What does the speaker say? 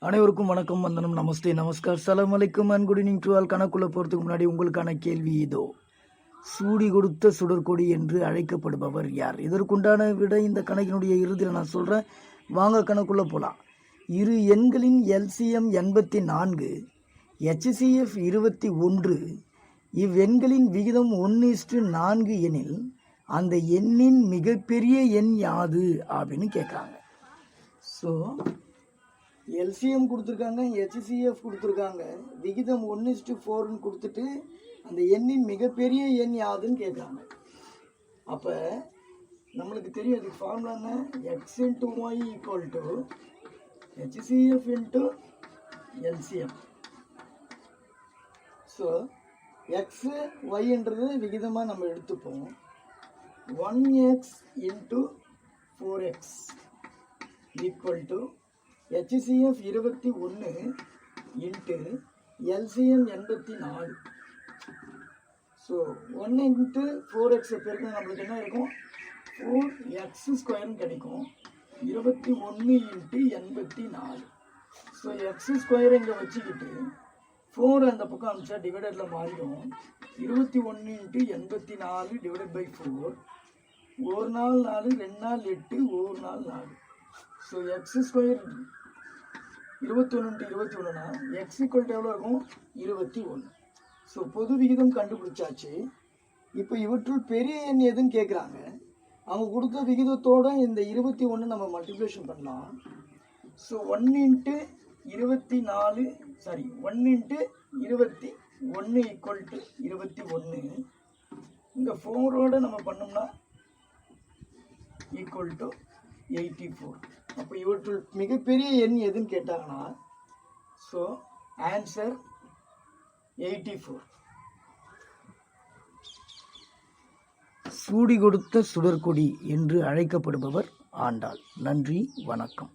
அனைவருக்கும் வணக்கம், வந்தனம், நமஸ்தே, நமஸ்கார், சலாம் அலைக்கும் and good evening to all. கணக்குள்ள போகிறதுக்கு முன்னாடி உங்களுக்கான கேள்வி இதோ. சூடி கொடுத்த சுடற்கொடி என்று அழைக்கப்படுபவர் யார்? இதற்குண்டான விட இந்த கணக்கினுடைய இறுதியில் நான் சொல்கிறேன். வாங்க கணக்குள்ளே போகலாம். இரு எண்களின் எல்சிஎம் 84, HCF 21. இவ்வெண்களின் விகிதம் 1:4 எனில் அந்த எண்ணின் மிகப்பெரிய எண் யாது அப்படின்னு கேட்குறாங்க. ஸோ எல்சிஎம் கொடுத்துருக்காங்க, HCF கொடுத்துருக்காங்க, விகிதம் 1:4 கொடுத்துட்டு அந்த எண்ணின் மிகப்பெரிய எண் யாதுன்னு கேட்குறாங்க. அப்போ நம்மளுக்கு தெரியும் அதுக்கு ஃபார்முலா என்ன? X × Y = HCF × LCM. So X ஒய்ன்றது விகிதமாக நம்ம எடுத்துப்போம். 1x × 4x = HCF 21 × LCM 84. So 1 × 4x பெருக்கினா நம்மளுக்கு என்ன இருக்கும்? 4x² கிடைக்கும். 21 × 84. ஸோ x² இங்கே வச்சுக்கிட்டு 4 அந்த பக்கம் அனுப்பிச்சா டிவைடரில் மாறிடும். 21 × 84 / 4. ஒரு நாள் 4, 2 நாள் 8, ஒரு நாள் 4. ஸோ x² 21 × 21னா x = எவ்வளோ இருக்கும்? 21. ஸோ பொது விகிதம் கண்டுபிடிச்சாச்சு. இப்போ இவற்றுள் பெரிய எண் எதுன்னு கேட்குறாங்க. அவங்க கொடுத்த விகிதத்தோட இந்த 21 நம்ம மல்டிப்ளிகேஷன் பண்ணலாம். ஸோ 1 × 21 = 21. இந்த 4ஓட நம்ம பண்ணோம்னா = 84. அப்போ இவற்றுள் மிகப்பெரிய எண் எதுன்னு கேட்டாங்கன்னா ஸோ ஆன்சர் 84. சூடி கொடுத்த சுடற்கொடி என்று அழைக்கப்படுபவர் ஆண்டாள். நன்றி, வணக்கம்.